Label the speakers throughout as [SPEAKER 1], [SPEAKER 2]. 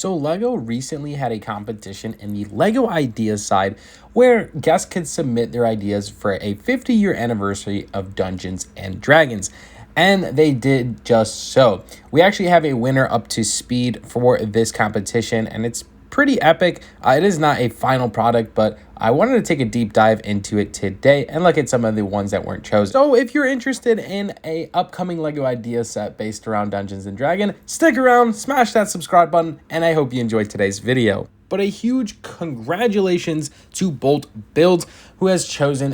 [SPEAKER 1] So LEGO recently had a competition in the LEGO Ideas side where guests could submit their ideas for a 50-year anniversary of Dungeons and Dragons. And they did just so. We actually have a winner up to speed for this competition, and it's pretty epic. It is not a final product, but I wanted to take a deep dive into it today and look at some of the ones that weren't chosen. So if you're interested in a upcoming LEGO idea set based around Dungeons and Dragons, stick around, smash that subscribe button, and I hope you enjoyed today's video. But a huge congratulations to Bolt Builds, who was chosen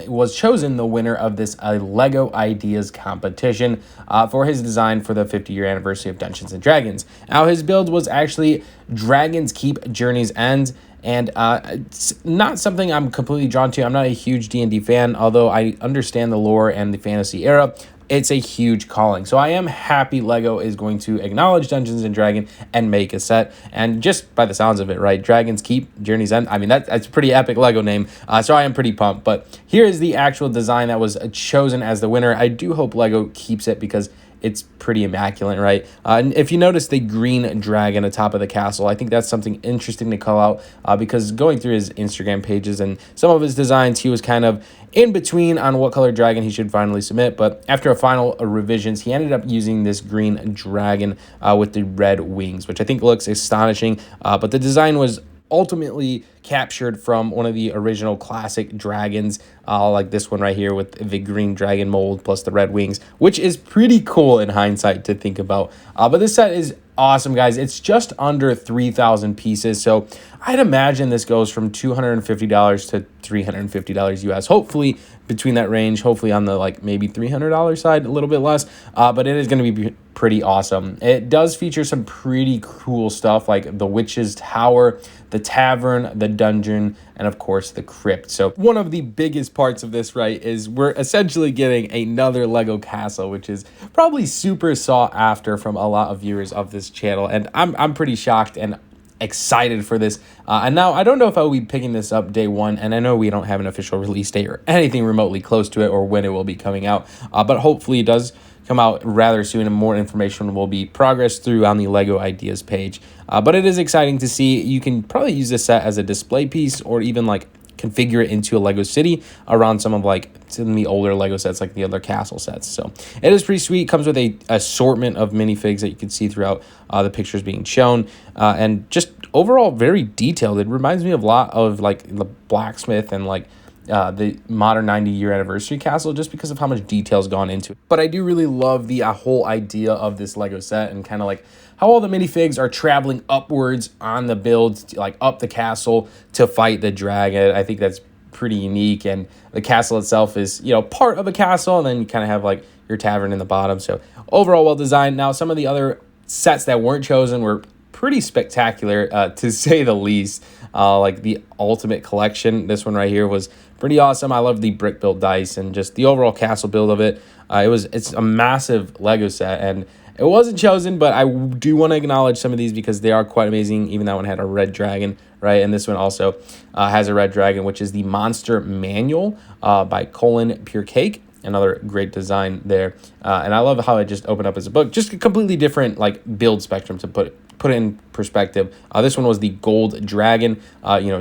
[SPEAKER 1] the winner of this LEGO Ideas competition for his design for the 50-year anniversary of Dungeons and Dragons. Now, his build was actually Dragon's Keep Journey's End, and it's not something I'm completely drawn to. I'm not a huge D&D fan, although I understand the lore and the fantasy era. It's a huge calling. So I am happy LEGO is going to acknowledge Dungeons and Dragons and make a set. And just by the sounds of it, right? Dragon's Keep, Journey's End. I mean, that's a pretty epic LEGO name. So I am pretty pumped. But here is the actual design that was chosen as the winner. I do hope LEGO keeps it because it's pretty immaculate, right? And if you notice the green dragon atop of the castle, I think that's something interesting to call out because going through his Instagram pages and some of his designs, he was kind of in between on what color dragon he should finally submit. But after a final revisions, he ended up using this green dragon with the red wings, which I think looks astonishing. But the design was ultimately captured from one of the original classic dragons, like this one right here with the green dragon mold plus the red wings, which is pretty cool in hindsight to think about. But this set is awesome, guys. It's just under 3,000 pieces, so I'd imagine this goes from $250 to $350 US. Hopefully between that range, hopefully on the like maybe $300 side, a little bit less, but it is going to be pretty awesome. It does feature some pretty cool stuff like the Witch's Tower, the Tavern, the Dungeon, and of course the Crypt. So one of the biggest parts of this, right, is we're essentially getting another LEGO castle, which is probably super sought after from a lot of viewers of this channel, and I'm pretty shocked and excited for this. And now I don't know if I'll be picking this up day one, and I know we don't have an official release date or anything remotely close to it or when it will be coming out, but hopefully it does come out rather soon, and more information will be progressed through on the LEGO Ideas page. But it is exciting to see. You can probably use this set as a display piece or even like configure it into a LEGO city around some of the older LEGO sets, like the other castle sets. So it is pretty sweet. Comes with a assortment of minifigs that you can see throughout the pictures being shown, and just overall very detailed. It reminds me of a lot of like the blacksmith and like the modern 90-year anniversary castle, just because of how much detail's gone into it. But I do really love the whole idea of this LEGO set and kind of like how all the minifigs are traveling upwards on the build, like up the castle to fight the dragon. I think that's pretty unique, and the castle itself is, you know, part of a castle, and then you kind of have like your tavern in the bottom. So overall well designed. Now some of the other sets that weren't chosen were pretty spectacular, to say the least. Like the Ultimate Collection, this one right here was pretty awesome. I love the brick built dice and just the overall castle build of it. It's a massive LEGO set, and it wasn't chosen, but I do want to acknowledge some of these because they are quite amazing. Even that one had a red dragon, right? And this one also has a red dragon, which is the Monster Manual by Colin Pure Cake. Another great design there. And I love how it just opened up as a book. Just a completely different like build spectrum to put it in perspective. This one was the Gold Dragon,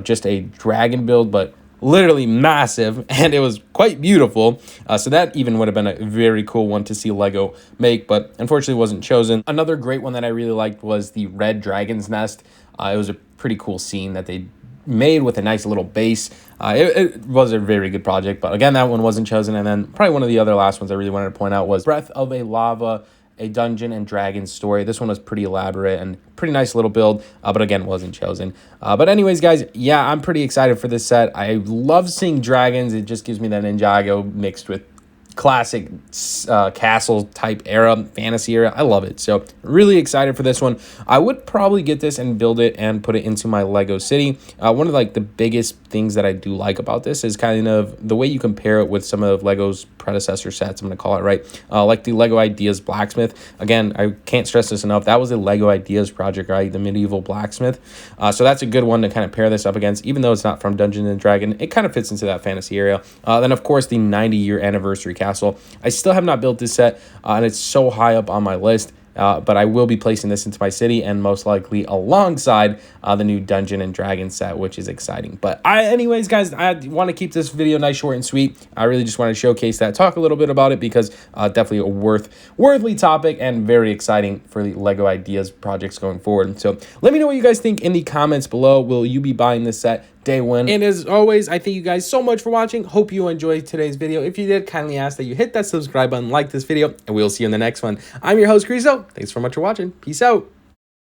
[SPEAKER 1] just a dragon build, but literally massive, and it was quite beautiful. So that even would have been a very cool one to see LEGO make, but unfortunately wasn't chosen. Another great one that I really liked was the Red Dragon's Nest. It was a pretty cool scene that they made with a nice little base. It was a very good project, but again, that one wasn't chosen. And then probably one of the other last ones I really wanted to point out was Breath of a Lava, a Dungeon and Dragon story. This one was pretty elaborate and pretty nice little build, but again, wasn't chosen. But anyways, guys, yeah, I'm pretty excited for this set. I love seeing dragons. It just gives me that Ninjago mixed with classic castle type era, fantasy era. I love it. So really excited for this one. I would probably get this and build it and put it into my LEGO city. One of like the biggest things that I do like about this is kind of the way you compare it with some of LEGO's predecessor sets, I'm going to call it, right? Like the LEGO Ideas Blacksmith. Again, I can't stress this enough. That was a LEGO Ideas project, right? The medieval blacksmith. So that's a good one to kind of pair this up against, even though it's not from Dungeons and Dragons. It kind of fits into that fantasy area. Then, of course, the 90-year anniversary castle. I still have not built this set, and it's so high up on my list. but I will be placing this into my city and most likely alongside the new Dungeon and Dragon set, which is exciting. But anyways, guys, I want to keep this video nice, short, and sweet. I really just want to showcase that, talk a little bit about it, because definitely a worthy topic and very exciting for the Lego Ideas projects going forward. So let me know what you guys think in the comments below. Will you be buying this set day one? And as always, I thank you guys so much for watching. Hope you enjoyed today's video. If you did, kindly ask that you hit that subscribe button, like this video, and we'll see you in the next one. I'm your host, Griso. Thanks so much for watching. Peace out.